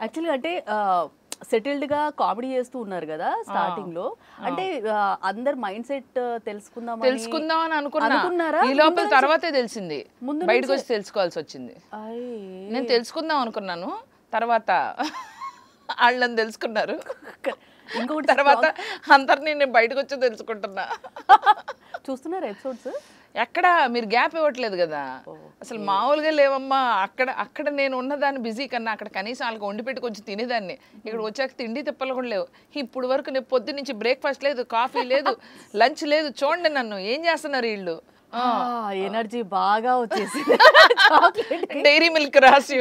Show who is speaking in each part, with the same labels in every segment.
Speaker 1: యాక్చువల్‌గా అంటే సెటిల్డ్‌గా కామెడీ చేస్తూ ఉన్నారు గదా! స్టార్టింగ్‌లో. అంటే అందరి మైండ్ సెట్
Speaker 2: తెలుసుకుందాం అని
Speaker 1: అనుకున్నారా?
Speaker 2: ఈ లోపల తర్వాతే తెలిసింది.
Speaker 1: ముందు
Speaker 2: బయటకు వచ్చి తెలుసుకోవాల్సొచ్చింది. నేను తెలుసుకుందాం అనుకున్నాను. తర్వాత ఆళ్ళని తెలుసుకున్నారు.
Speaker 1: ఇంకొకటి
Speaker 2: తర్వాత అందరిని నేను బయటకు వచ్చి తెలుసుకుంటున్నా.
Speaker 1: చూస్తున్నారా ఎపిసోడ్స్?
Speaker 2: ఎక్కడ మీరు గ్యాప్ ఇవ్వట్లేదు కదా, అసలు మామూలుగా లేవమ్మా. అక్కడ నేను ఉన్నదాన్ని బిజీ కన్నా అక్కడ కనీసం వాళ్ళకి వండి పెట్టి కొంచెం తినేదాన్ని. ఇక్కడ వచ్చాక తిండి తిప్పలు కూడా లేవు. ఇప్పుడు వరకు నేను పొద్దు నుంచి బ్రేక్ఫాస్ట్ లేదు, కాఫీ లేదు, లంచ్ లేదు. చూడండి నన్ను ఏం చేస్తున్నారు వీళ్ళు.
Speaker 1: ఎనర్జీ బాగా వచ్చేసి
Speaker 2: డైరీ మిల్క్ రాసి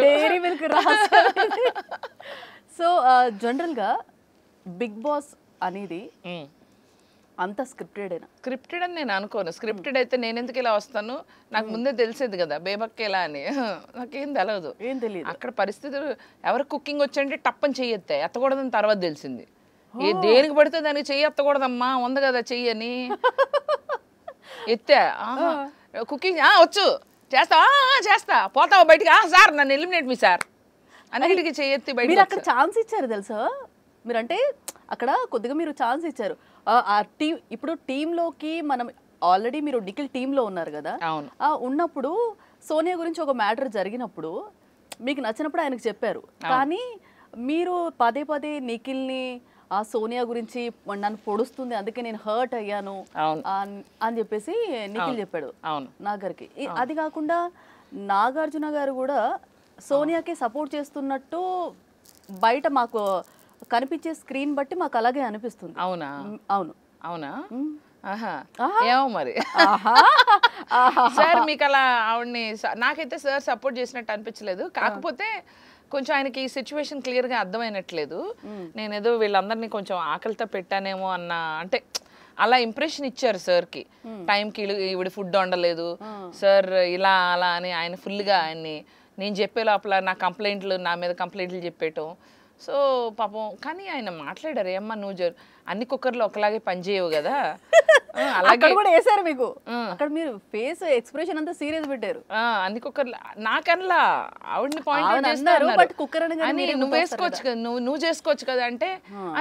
Speaker 1: సో జనరల్గా బిగ్ బాస్ అనేది అంత స్క్రిప్టెడ్
Speaker 2: అని నేను అనుకోను. స్క్రిప్టెడ్ అయితే నేను ఎందుకు ఇలా వస్తాను, నాకు ముందే తెలిసేది కదా బేబక్క ఎలా అని. నాకేం తెలియదు,
Speaker 1: ఏం తెలియదు.
Speaker 2: అక్కడ పరిస్థితులు ఎవరు కుకింగ్ వచ్చంటే టప్పని చెయ్యి ఎత్తకూడదని తర్వాత తెలిసింది. దేనికి పడితే దానికి చెయ్యి ఎత్తకూడదమ్మా, ఉంది కదా చెయ్యి అని ఎత్తా. కుకింగ్ వచ్చు, చేస్తా పోతావా బయటికి, సార్ నన్ను ఎలిమినేట్ మీ సార్ అన్నిటికీ చెయ్యి ఎత్తి బయట.
Speaker 1: అక్కడ ఛాన్స్ ఇచ్చారు తెలుసా మీరంటే, అక్కడ కొద్దిగా మీరు ఛాన్స్ ఇచ్చారు. ఆ టీం ఇప్పుడు టీంలోకి మనం ఆల్రెడీ మీరు నిఖిల్ టీంలో ఉన్నారు కదా, ఉన్నప్పుడు సోనియా గురించి ఒక మ్యాటర్ జరిగినప్పుడు మీకు నచ్చినప్పుడు ఆయనకు చెప్పారు. కానీ మీరు పదే పదే నిఖిల్ని ఆ సోనియా గురించి నన్ను పొడుస్తుంది అందుకే నేను హర్ట్ అయ్యాను అని చెప్పేసి నిఖిల్ చెప్పాడు నాగార్కి. అది కాకుండా నాగార్జున గారు కూడా సోనియాకి సపోర్ట్ చేస్తున్నట్టు బయట మాకు కనిపించే స్క్రీన్ బట్టి మాకు అలాగే అనిపిస్తుంది.
Speaker 2: అవునా ఏమో మరి సార్ మీకు అలా ఆవిడ్ని నాకైతే సార్ సపోర్ట్ చేసినట్టు అనిపించలేదు. కాకపోతే కొంచెం ఆయనకి ఈ సిచ్యువేషన్ క్లియర్గా అర్థమైనట్లేదు. నేనేదో వీళ్ళందరినీ కొంచెం ఆకలితో పెట్టానేమో అన్న, అంటే అలా ఇంప్రెషన్ ఇచ్చారు సార్కి. టైంకి ఈవిడ ఫుడ్ వండలేదు సార్ ఇలా అలా అని ఆయన ఫుల్గా ఆయన్ని నేను చెప్పే లోపల నా మీద కంప్లైంట్లు చెప్పేయటం. సో పాపం కానీ ఆయన మాట్లాడారు, ఏమ్మా నువ్వు అన్ని కుక్కర్లు ఒకలాగే పనిచేయవు కదా,
Speaker 1: అలాగే కూడా వేసారు మీకు. అక్కడ మీరు ఫేస్ ఎక్స్ప్రెషన్ అంతా సీరియస్ పెట్టారు.
Speaker 2: అన్ని కుక్కర్లు నాకనలా ఆవిడని పాయింట్ చేస్తారు, నువ్వు వేసుకోవచ్చు కదా, నువ్వు చేసుకోవచ్చు కదా అంటే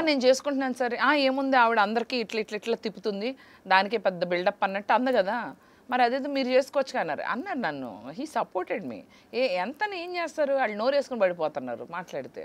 Speaker 2: నేను చేసుకుంటున్నాను సరే ఏముంది ఆవిడ అందరికీ ఇట్లా తిప్పుతుంది దానికే పెద్ద బిల్డప్ అన్నట్టు అంది కదా, మరి అదేదో మీరు చేసుకోవచ్చు అన్నారు నన్ను. He supported me. ఎంతని ఏం చేస్తారు, వాళ్ళు నోరు వేసుకుని పడిపోతున్నారు మాట్లాడితే.